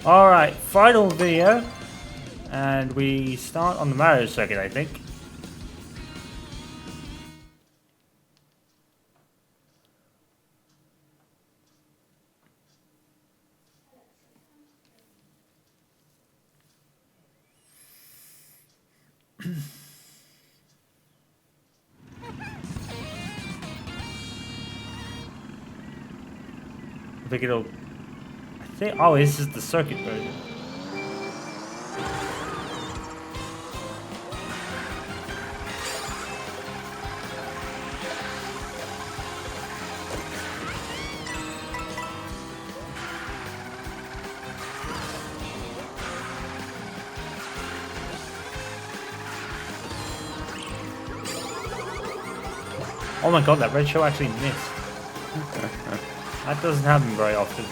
Alright, final video. And we start on the Mario circuit, I think. I think it'll... oh, this is the circuit version. Oh my god, that red show actually missed. That doesn't happen very often.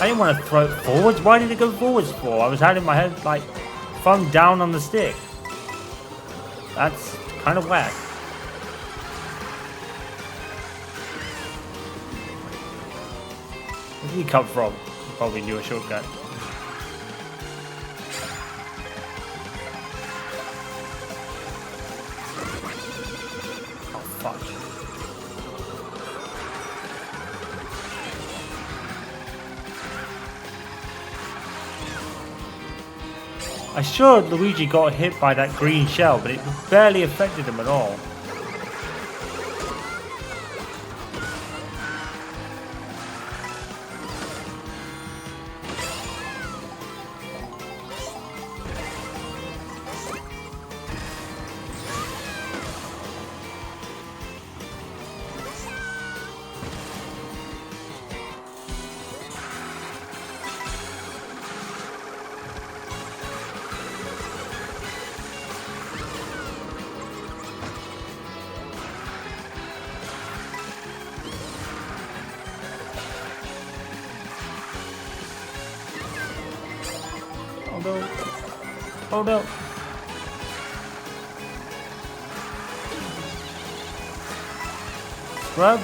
I didn't want to throw it forwards. Why did it go forwards for? I was having my head, like, thumb down on the stick. That's kind of whack. Where did he come from? He probably knew a shortcut. I'm sure Luigi got hit by that green shell, but it barely affected him at all. Oh no. Oh no. Scrub.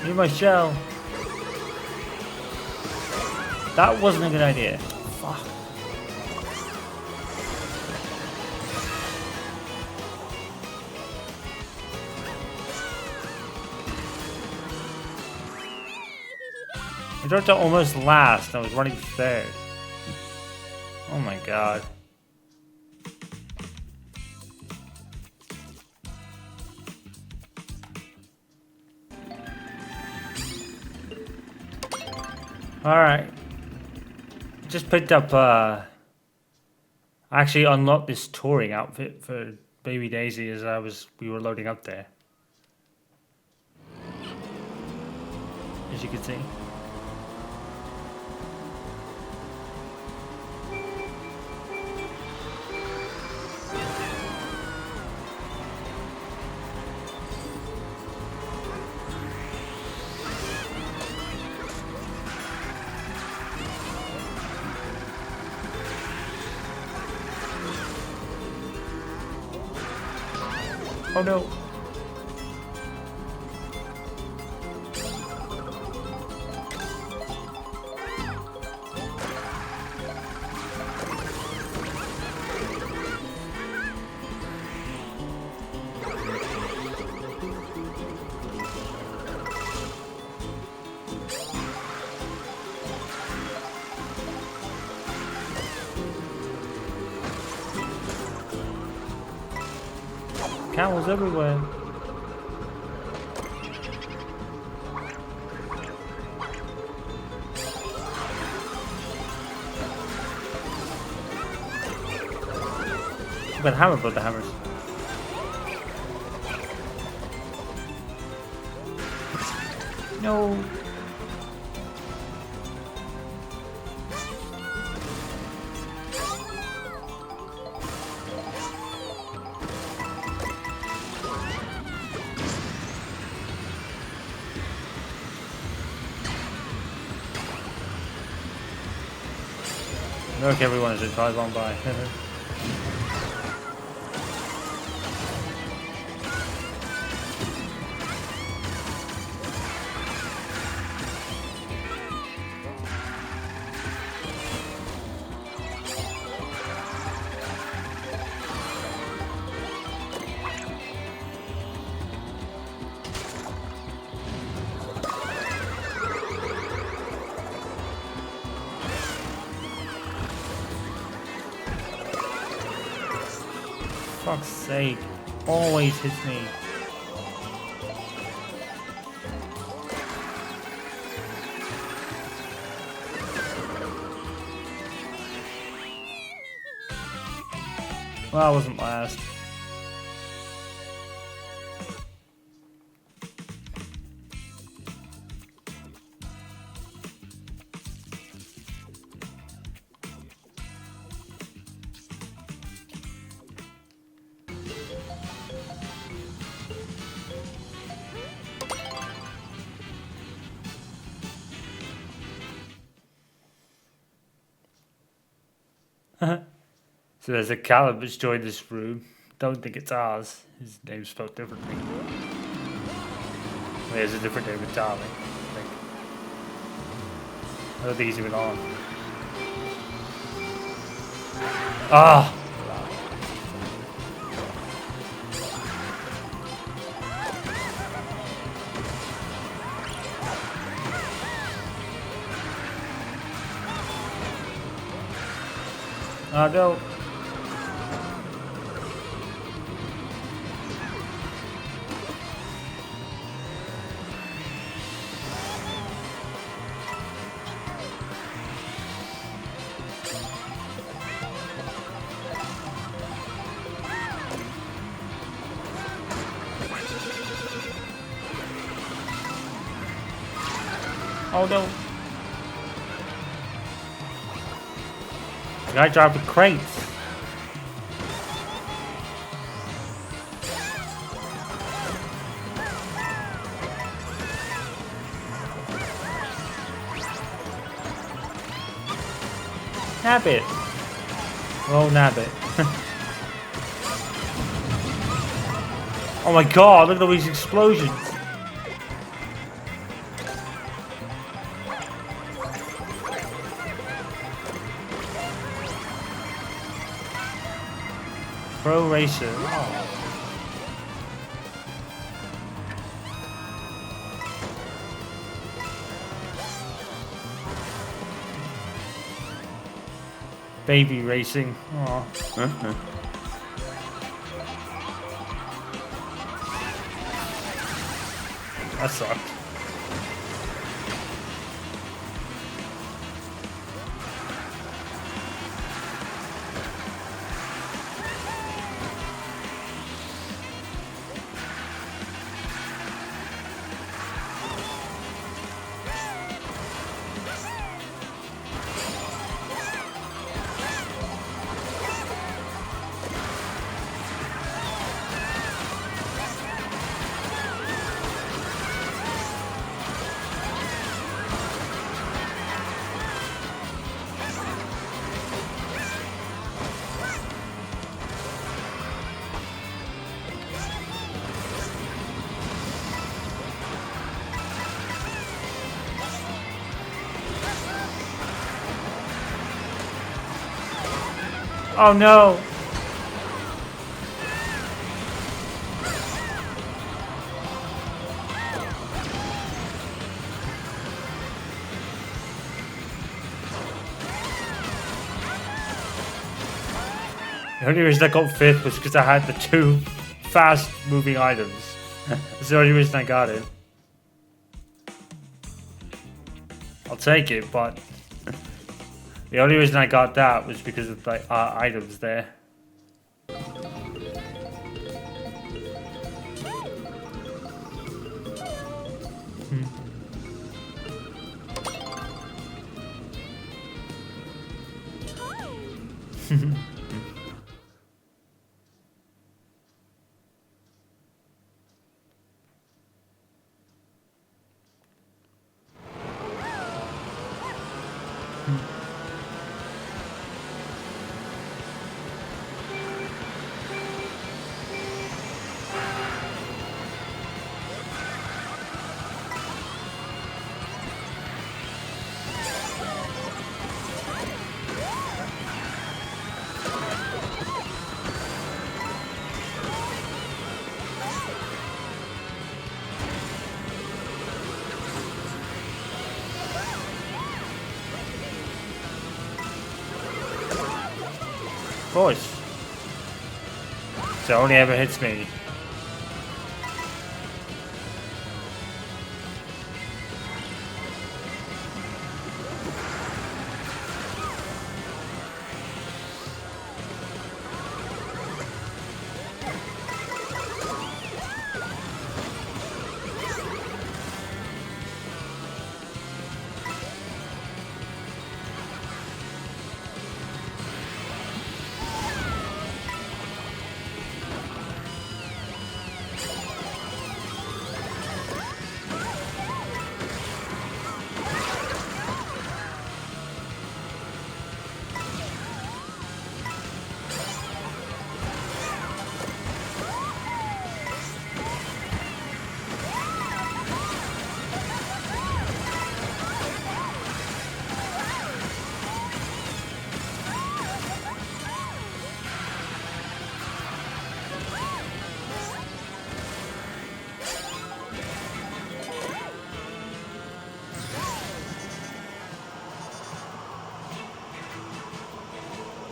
Need my shell. That wasn't a good idea. Fuck. I dropped to almost last. I was running third. Oh my god. Alright. Just picked up, I actually unlocked this touring outfit for Baby Daisy as we were loading up there. As you can see. Oh no. Camels everywhere. But hammer brought the hammers. No. Look, everyone as it drives on by. fuck's sake. Always hits me. Well, I wasn't last. So there's a Caleb that's joined this room. Don't think it's ours. His name's spelled differently. There's a different name entirely. I don't think he's even on. Ah! Oh no. Oh no. The guy dropping crates. Nabbit. Oh, nabbit. Oh my god, look at all these explosions. Pro Racer. Oh. Baby racing. Oh. That sucked. Oh no! The only reason I got fifth was because I had the two fast moving items. That's the only reason I got it. I'll take it, but the only reason I got that was because of the items there. Of course. So it only ever hits me.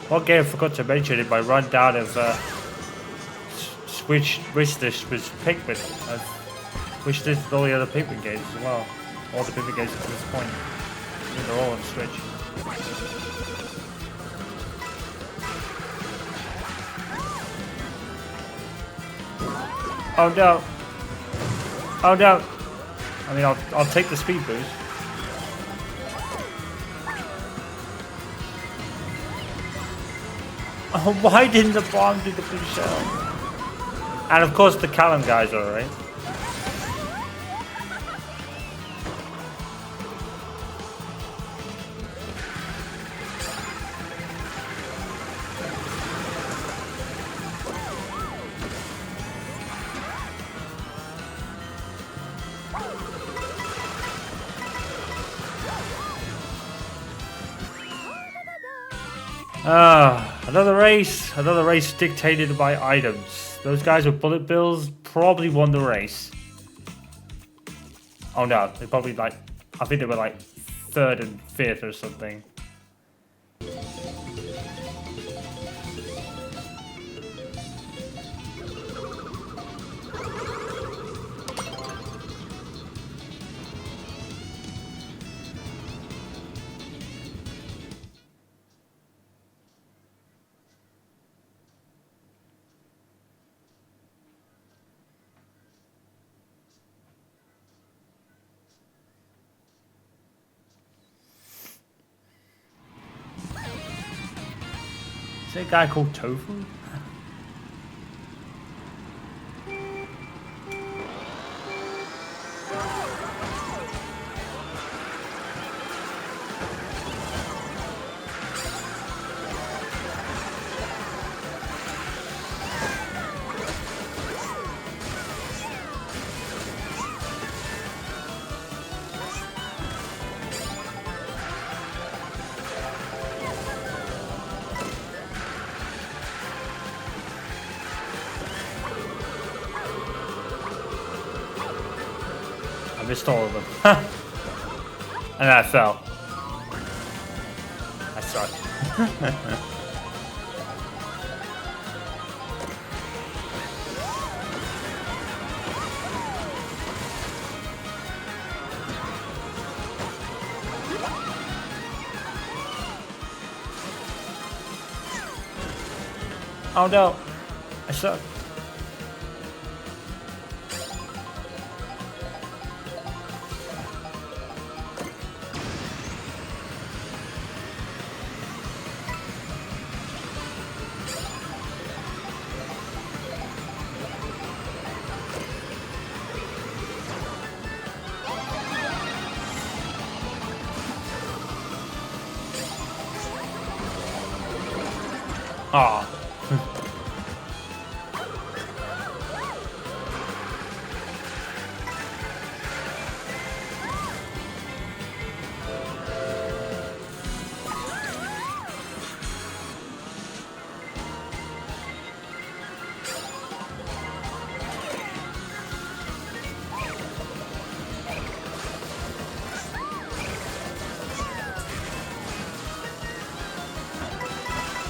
One game I forgot to mention in my rundown of Switch wish list was Pikmin. I've wished this all the other Pikmin games as well. All the Pikmin games to this point. I think they're all on Switch. Oh no! Oh no! I mean, I'll take the speed boost. Oh, why didn't the bomb do the blue shell? And of course the Callum guys are alright. Another race dictated by items. Those guys with bullet bills probably won the race. Oh no, they probably I think they were like 3rd and 5th or something. Is there a guy called Tofu? I missed all of them. And I fell. I suck. Oh no, I suck. Aw.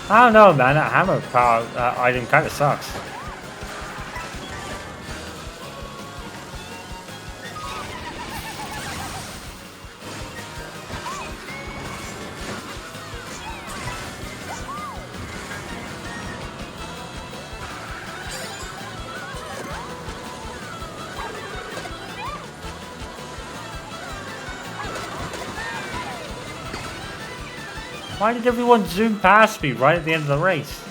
I don't know, man. That hammer power item kind of sucks. Why did everyone zoom past me right at the end of the race?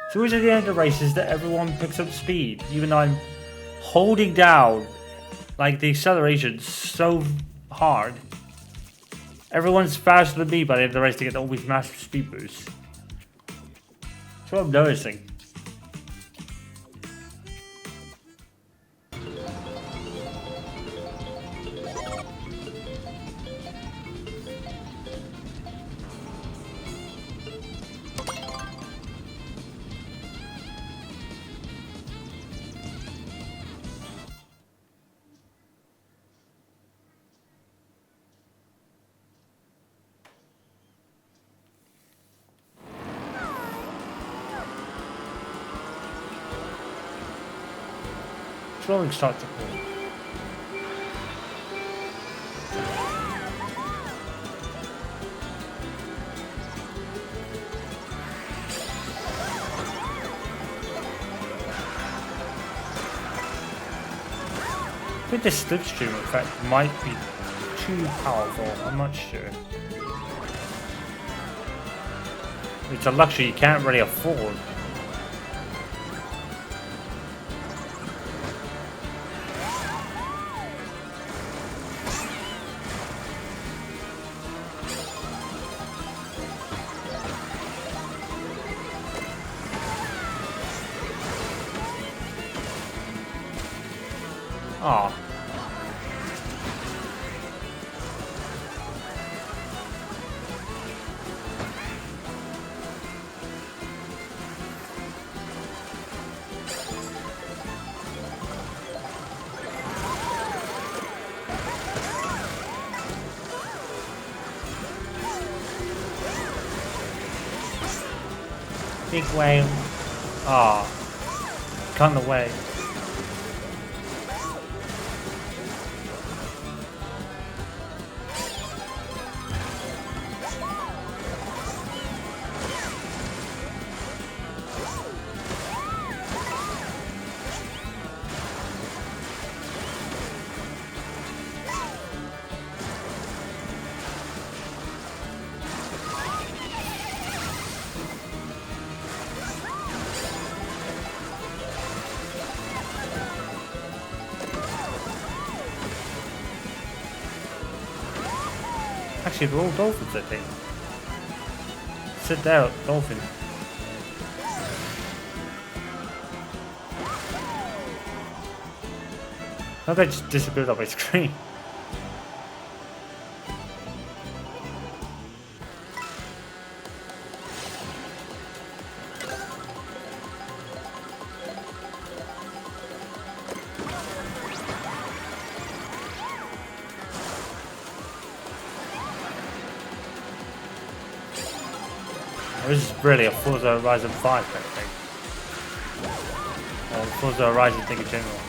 It's always at the end of the races that everyone picks up speed, even though I'm holding down like the acceleration so hard. Everyone's faster than me by the end of the race to get all these massive speed boosts. That's what I'm noticing. Rolling start to pull. I think this slipstream effect might be too powerful, I'm not sure. It's a luxury you can't really afford. Aw. Big whale. Aw. Cut in the way. Actually, they're all dolphins, I think. Sit down, dolphin. How did I just disappeared off my screen? This is really a Forza Horizon 5 kind of thing. Or Forza Horizon thing in general.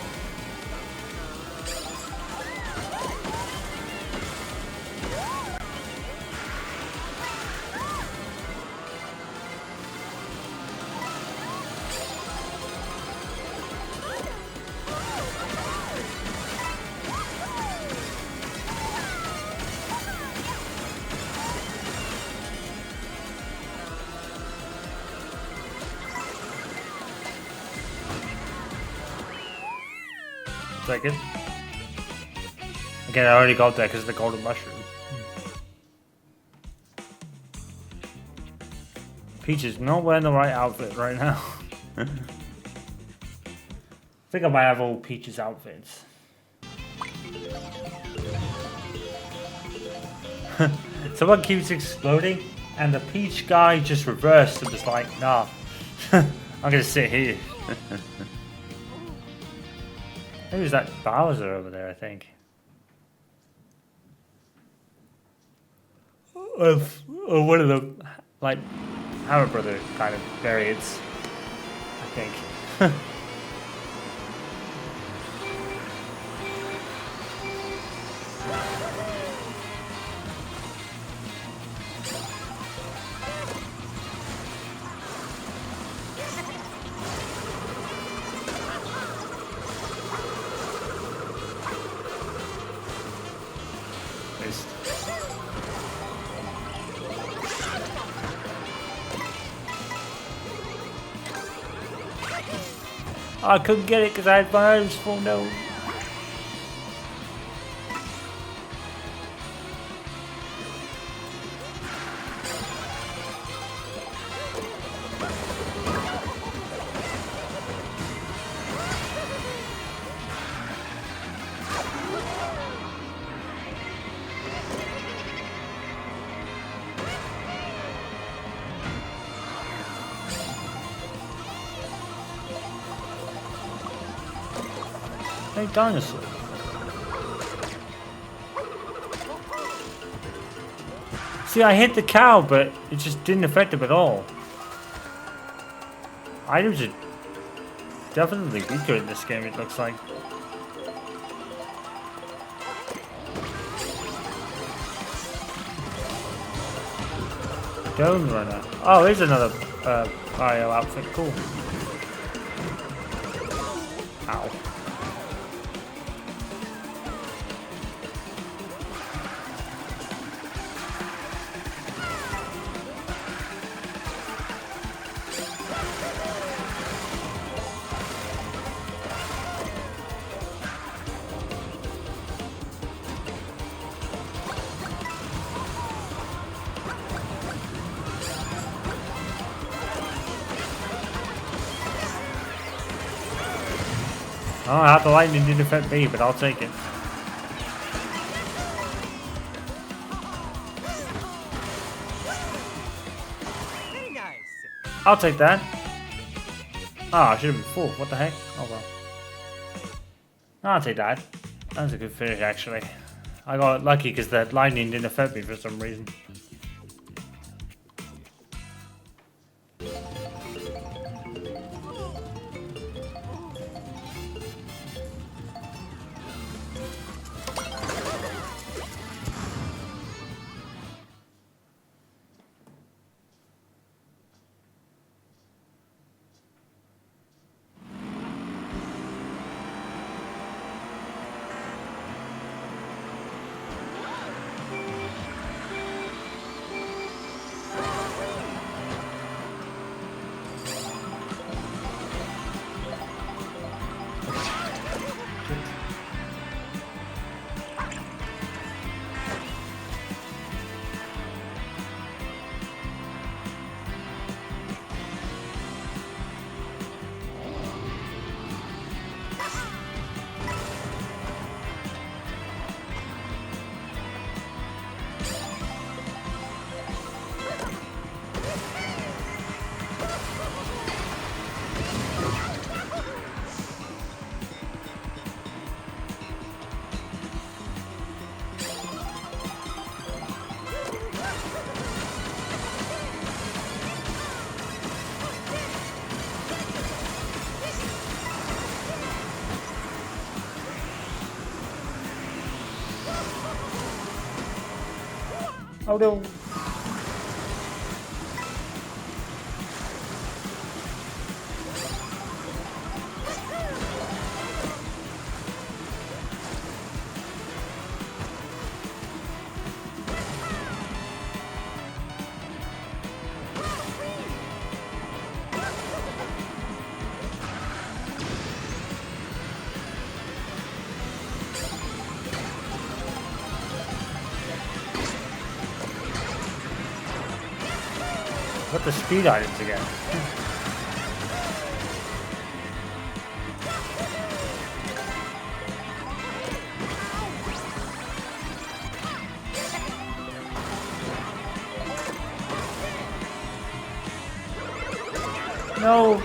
Second. Again, I already got there because of the golden mushroom. Peach is not wearing the right outfit right now. I think I might have all Peach's outfits. Someone keeps exploding, and the Peach guy just reversed and was like, nah, I'm gonna sit here. Maybe it's that Bowser over there, I think. Or one of the, like, Hammer Brother kind of variants, I think. I couldn't get it because I had my arms full. No. Hey, dinosaur. See, I hit the cow, but it just didn't affect him at all. Items are definitely weaker in this game, it looks like. Stone Runner. Oh, here's another Mario outfit. Cool. Ow. Oh, how the lightning didn't affect me, but I'll take it. Very nice. I'll take that. Ah, I should have been full. What the heck? Oh well. I'll take that. That was a good finish, actually. I got lucky because that lightning didn't affect me for some reason. Oh no. What the speed items again? No.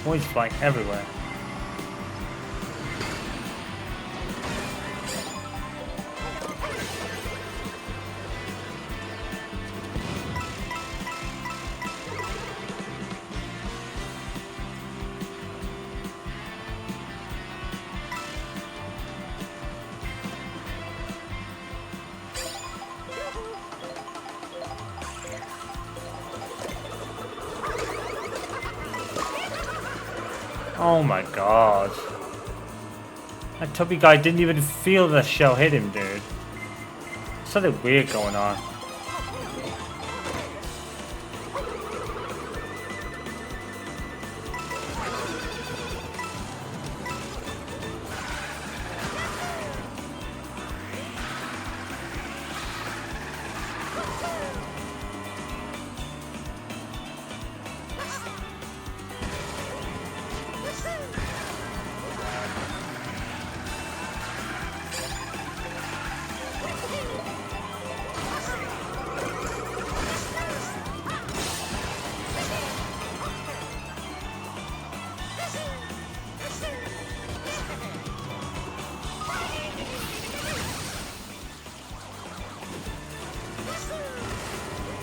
Points flying everywhere. Oh my god. That tubby guy didn't even feel the shell hit him, dude. Something weird going on.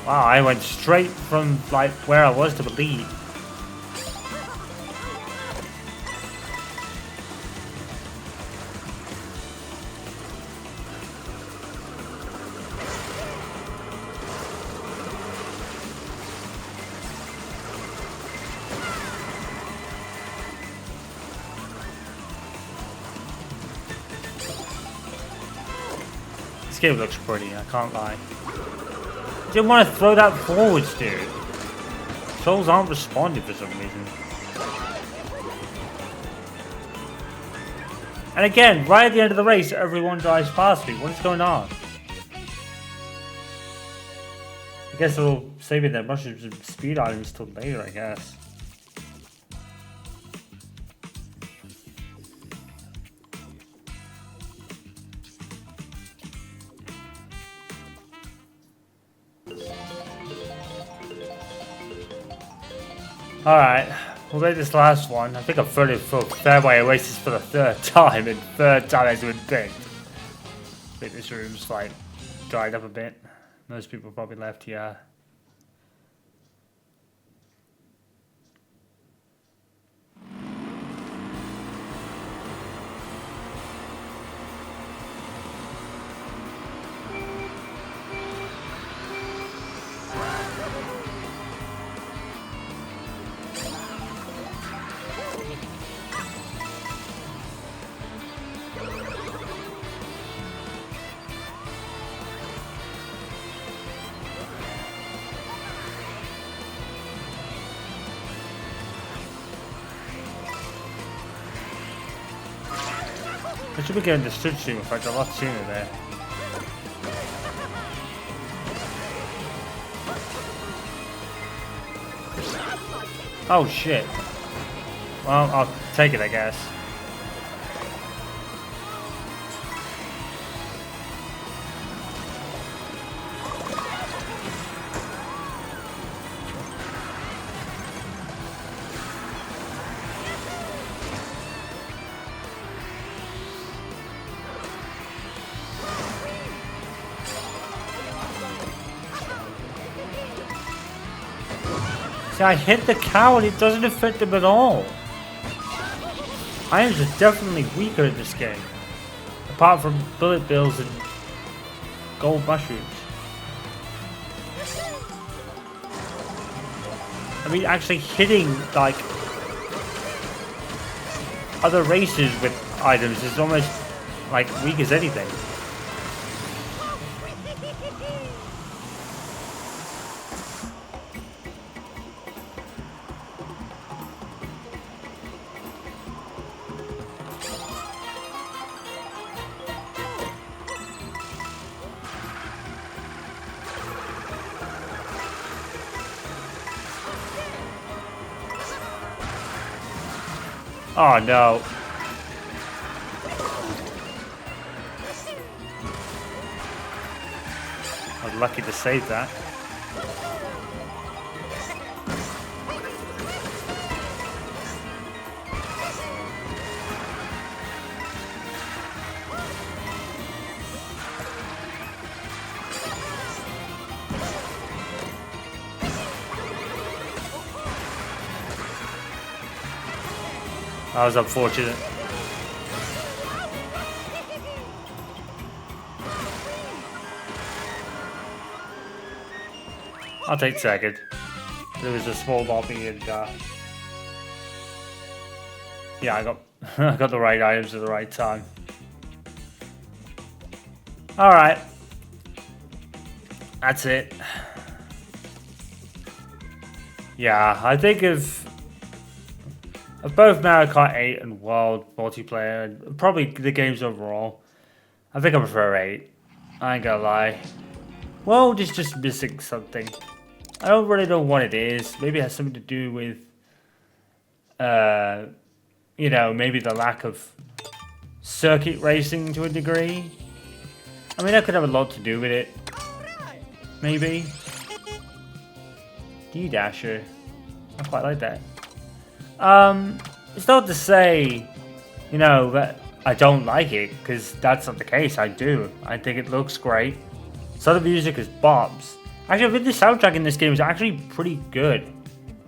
Wow, I went straight from like where I was to the lead. This game looks pretty, I can't lie. I didn't want to throw that forwards, dude. Souls aren't responding for some reason. And again, right at the end of the race, everyone drives past me. What is going on? I guess they'll save their mushrooms and speed items till later, I guess. Alright, we'll make this last one. I think I've voted for Fairway Oasis for the third time, and third time it's been picked. I think this room's like dried up a bit. Most people probably left here. I should be getting the stream stream effect a lot sooner there. Oh shit. Well, I'll take it, I guess. See, I hit the cow and it doesn't affect them at all. Irons are definitely weaker in this game. Apart from bullet bills and gold mushrooms. I mean, actually hitting, like, other races with items is almost, like, weak as anything. Oh no. I was lucky to save that. That was unfortunate. I'll take second. There was a small lobby and yeah, I got I got the right items at the right time. Alright. That's it. Yeah, I think of both Mario Kart 8 and World multiplayer, and probably the games overall, I think I prefer 8. I ain't gonna lie. World is just missing something. I don't really know what it is. Maybe it has something to do with, you know, maybe the lack of circuit racing to a degree. I mean, that could have a lot to do with it. Maybe. D-Dasher. I quite like that. It's not to say, you know, that I don't like it, because that's not the case. I do. I think it looks great. Some of the music is bombs. Actually, I think the soundtrack in this game is actually pretty good.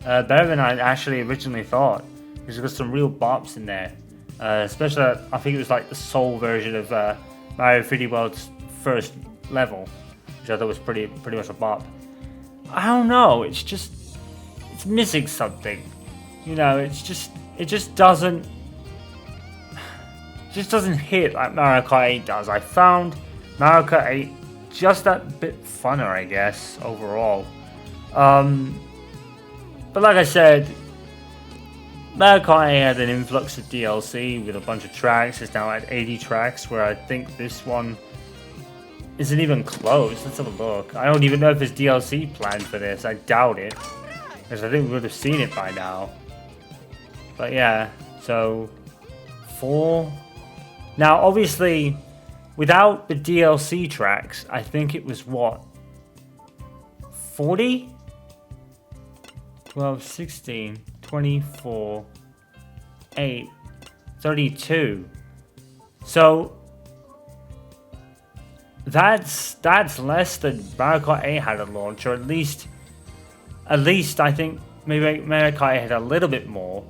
Better than I actually originally thought. There's got some real bops in there. Especially, I think it was like the soul version of Mario 3D World's first level, which I thought was pretty much a bop. I don't know. It's missing something. You know, it just doesn't hit like Mario Kart 8 does. I found Mario Kart 8 just that bit funner, I guess, overall. But like I said, Mario Kart 8 had an influx of DLC with a bunch of tracks. It's now at 80 tracks, where I think this one isn't even close. Let's have a look. I don't even know if there's DLC planned for this. I doubt it, because I think we would have seen it by now. But yeah, so 4. Now, obviously, without the DLC tracks, I think it was what? 40? 12, 16, 24, 8, 32. So that's less than Mario Kart 8 had at launch, or at least I think maybe Mario Kart 8 had a little bit more.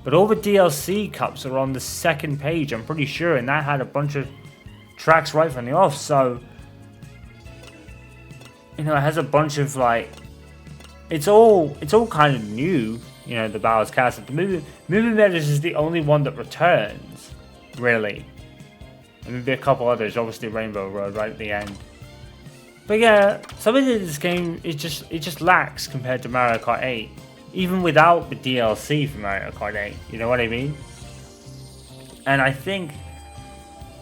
But all the DLC cups are on the second page, I'm pretty sure, and that had a bunch of tracks right from the off. So, you know, it has a bunch of like, it's all kind of new. You know, the Bowser's Castle. The Movie Meadows is the only one that returns, really. And maybe a couple others, obviously Rainbow Road right at the end. But yeah, something in this game it just lacks compared to Mario Kart 8. Even without the DLC for Mario Kart 8, you know what I mean? And I think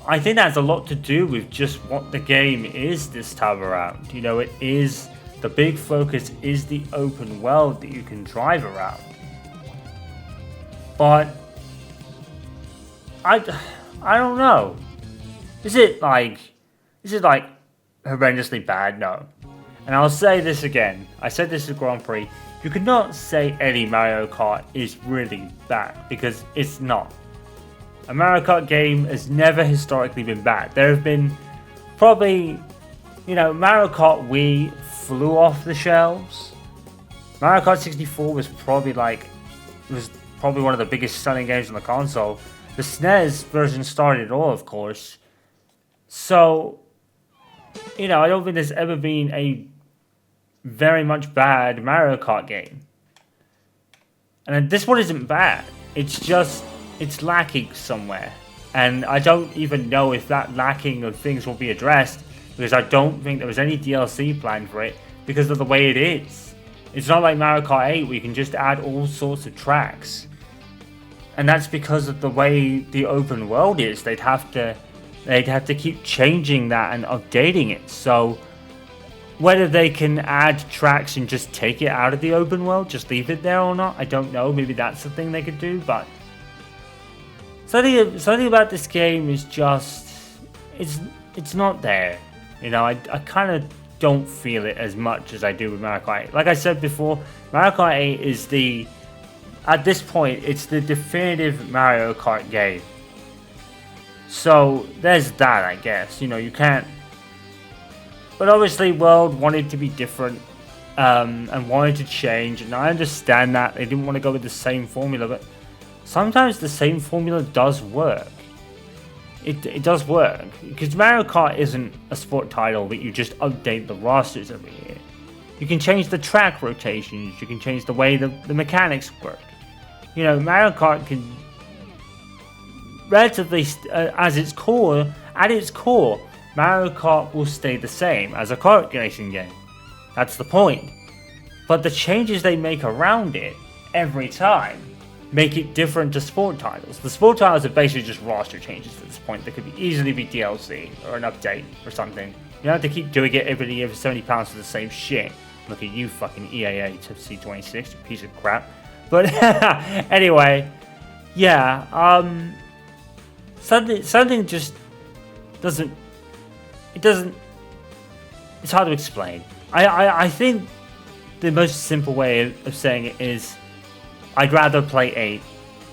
that's a lot to do with just what the game is this time around. You know, the big focus is the open world that you can drive around. But I don't know. Is it like horrendously bad? No. And I'll say this again. I said this at Grand Prix. You could not say any Mario Kart is really bad, because it's not. A Mario Kart game has never historically been bad. There have been probably, you know, Mario Kart Wii flew off the shelves. Mario Kart 64 was probably one of the biggest selling games on the console. The SNES version started it all, of course. So, you know, I don't think there's ever been a very much bad Mario Kart game. And this one isn't bad. It's lacking somewhere. And I don't even know if that lacking of things will be addressed, because I don't think there was any DLC planned for it because of the way it is. It's not like Mario Kart 8 where you can just add all sorts of tracks. And that's because of the way the open world is. They'd have to keep changing that and updating it. So whether they can add tracks and just take it out of the open world, just leave it there or not, I don't know. Maybe that's the thing they could do, but something about this game is just it's not there. You know, I kind of don't feel it as much as I do with Mario Kart 8. Like I said before, Mario Kart 8 is at this point, it's the definitive Mario Kart game. So there's that, I guess. You know, you can't. But obviously, World wanted to be different and wanted to change, and I understand that they didn't want to go with the same formula. But sometimes the same formula does work. It does work, because Mario Kart isn't a sport title that you just update the rosters every year. You can change the track rotations. You can change the way the mechanics work. You know, Mario Kart can relatively at its core, Mario Kart will stay the same as a kart racing game. That's the point. But the changes they make around it every time make it different to sport titles. The sport titles are basically just roster changes at this point. They could easily be DLC or an update or something. You don't have to keep doing it every year for £70 for the same shit. Look at you, fucking EAA to C26, you piece of crap. But anyway, yeah, something just doesn't. It's hard to explain. I think the most simple way of saying it is, I'd rather play 8,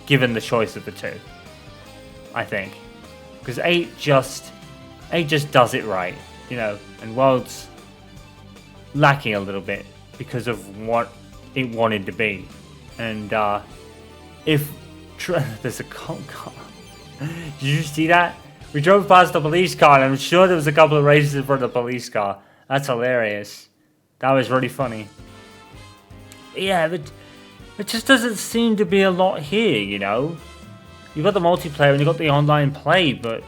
given the choice of the two. I think, because 8 just does it right, you know. And Worlds lacking a little bit because of what it wanted to be. And if there's a cop car, did you see that? We drove past the police car, and I'm sure there was a couple of races in front of the police car. That's hilarious. That was really funny. Yeah, but it just doesn't seem to be a lot here, you know? You've got the multiplayer and you've got the online play, but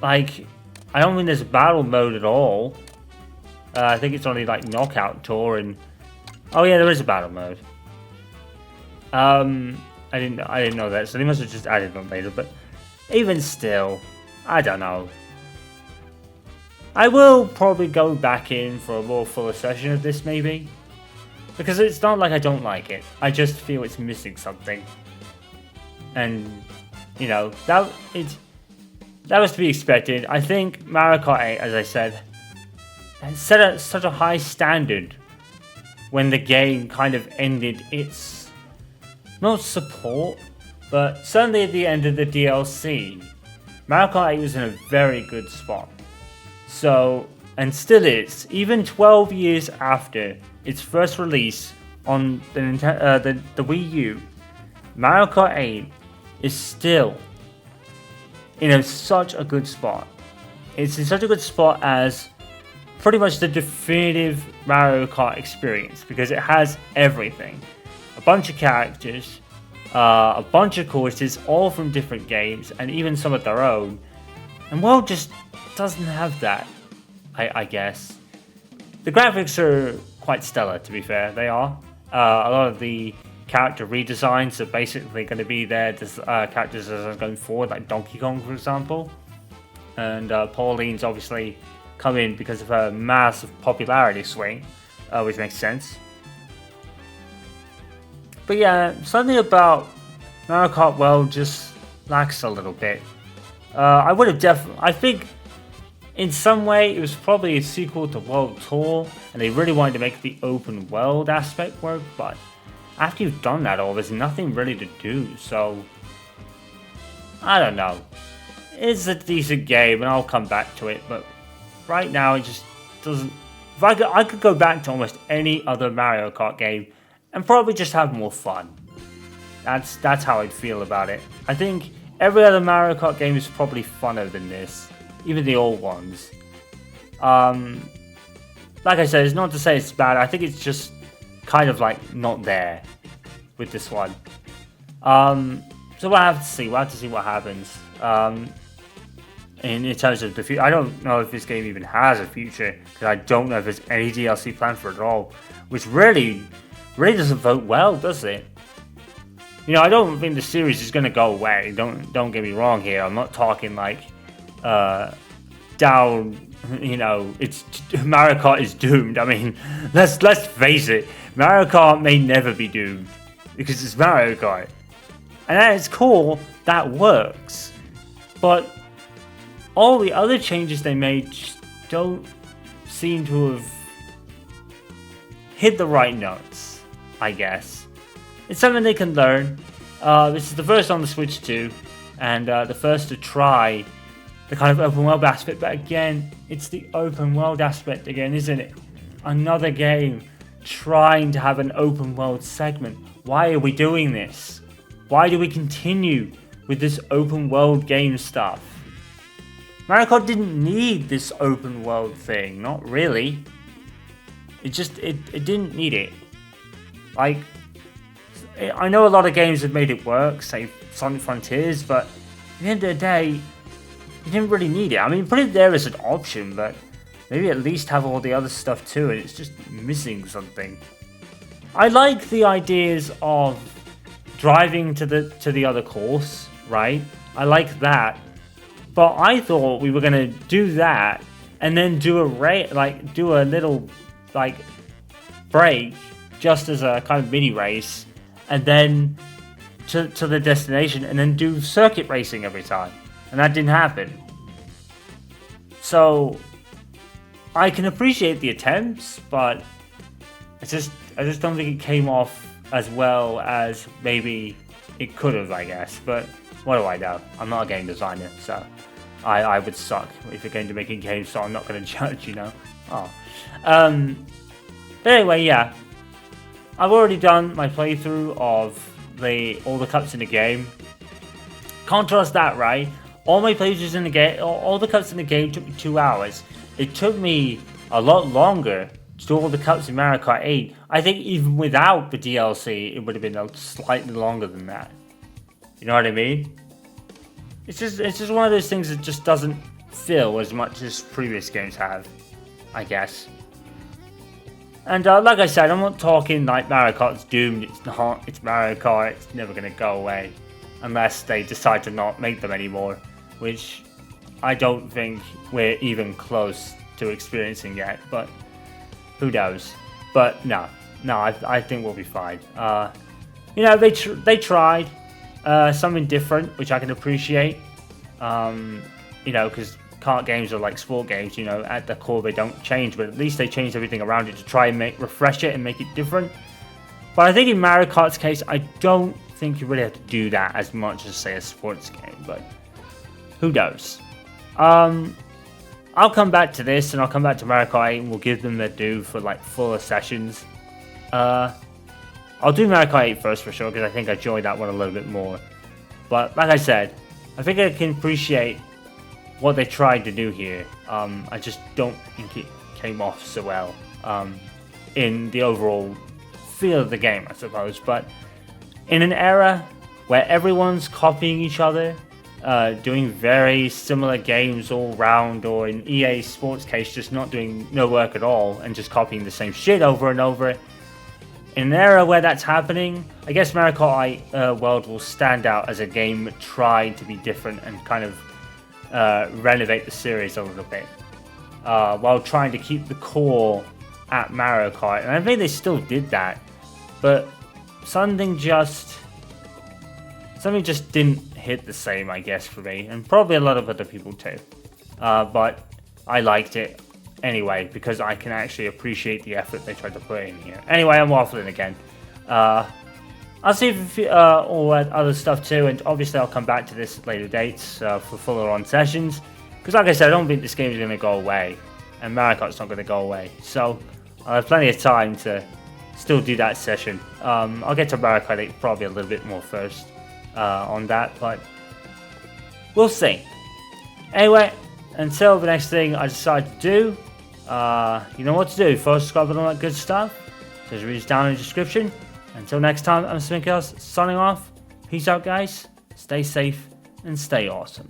like, I don't think there's a battle mode at all. I think it's only like Knockout Tour and... Oh yeah, there is a battle mode. I didn't know that, so they must have just added them later, but even still, I don't know. I will probably go back in for a more fuller session of this, maybe. Because it's not like I don't like it. I just feel it's missing something. And, you know, that was to be expected. I think Mario Kart 8, as I said, has set at such a high standard when the game kind of ended its, not support, but certainly at the end of the DLC. Mario Kart 8 was in a very good spot. So, and still is, even 12 years after its first release on the Wii U, Mario Kart 8 is still in such a good spot. It's in such a good spot as pretty much the definitive Mario Kart experience, because it has everything. A bunch of characters, a bunch of courses, all from different games, and even some of their own. And World just doesn't have that, I guess. The graphics are quite stellar, to be fair. They are. A lot of the character redesigns are basically going to be there. There's characters that are going forward, like Donkey Kong, for example. And Pauline's obviously come in because of her massive popularity swing, which makes sense. But yeah, something about Mario Kart World just lacks a little bit. I would have I think in some way it was probably a sequel to World Tour, and they really wanted to make the open world aspect work, but after you've done that all, there's nothing really to do, so I don't know. It's a decent game, and I'll come back to it, but right now it just doesn't... If I could go back to almost any other Mario Kart game and probably just have more fun. That's how I'd feel about it. I think every other Mario Kart game is probably funner than this, even the old ones. Like I said, it's not to say it's bad. I think it's just kind of like not there with this one. So we'll have to see. We'll have to see what happens. In terms of the future, I don't know if this game even has a future, because I don't know if there's any DLC planned for it at all, which really doesn't vote well, does it? You know, I don't think the series is going to go away. Don't get me wrong here. I'm not talking like down. You know, it's Mario Kart is doomed. I mean, let's face it. Mario Kart may never be doomed because it's Mario Kart, and at its core, that works. But all the other changes they made just don't seem to have hit the right notes, I guess. It's something they can learn. This is the first on the Switch too, and the first to try the kind of open world aspect, but again, it's the open world aspect again, isn't it? Another game trying to have an open world segment. Why are we doing this? Why do we continue with this open world game stuff? Mario Kart didn't need this open world thing, not really. It didn't need it. Like, I know a lot of games have made it work, say Sonic Frontiers, but at the end of the day, you didn't really need it. I mean, put it there as an option, but maybe at least have all the other stuff too, and it's just missing something. I like the ideas of driving to the other course, right? I like that. But I thought we were gonna do that and then do a little break just as a kind of mini race, and then to the destination, and then do circuit racing every time. And that didn't happen. So I can appreciate the attempts, but I just don't think it came off as well as maybe it could have, I guess. But what do I know? I'm not a game designer, so I would suck if it came to making games, so I'm not going to judge, you know. But anyway, yeah. I've already done my playthrough of all the cups in the game. Contrast that, right? All my playthroughs in the game, all the cups in the game took me 2 hours. It took me a lot longer to do all the cups in Mario Kart 8. I think even without the DLC, it would have been slightly longer than that. You know what I mean? It's just one of those things that just doesn't feel as much as previous games have, I guess. And like I said, I'm not talking like Mario Kart's doomed. It's not. It's Mario Kart. It's never going to go away. Unless they decide to not make them anymore. Which I don't think we're even close to experiencing yet. But who knows? But no, I think we'll be fine. You know, they tried something different, which I can appreciate. You know, because kart games are like sport games, you know, at the core they don't change, but at least they changed everything around it to try and refresh it and make it different. But I think in Mario Kart's case, I don't think you really have to do that as much as, say, a sports game, but who knows? I'll come back to this, and I'll come back to Mario Kart 8, and we'll give them their due for, like, fuller sessions. I'll do Mario Kart 8 first, for sure, because I think I enjoyed that one a little bit more. But, like I said, I think I can appreciate what they tried to do here. I just don't think it came off so well in the overall feel of the game, I suppose. But in an era where everyone's copying each other, doing very similar games all round, or in EA Sports case, just not doing no work at all and just copying the same shit over and over. In an era where that's happening, I guess Mario Kart 8 World will stand out as a game that tried to be different and kind of renovate the series a little bit, while trying to keep the core at Mario Kart. And I think they still did that, but something just didn't hit the same, I guess, for me, and probably a lot of other people too. But I liked it anyway, because I can actually appreciate the effort they tried to put in here. Anyway, I'm waffling again. I'll see if all that other stuff too, and obviously I'll come back to this at later dates for fuller on sessions. Because like I said, I don't think this game is going to go away, and Mario Kart's not going to go away. So I'll have plenty of time to still do that session. I'll get to Mario Kart 8 probably a little bit more first on that, but we'll see. Anyway, until the next thing I decide to do, you know what to do. Follow, subscribe, and all that good stuff. Just read it down in the description. Until next time, I'm Sminkels, signing off. Peace out, guys. Stay safe and stay awesome.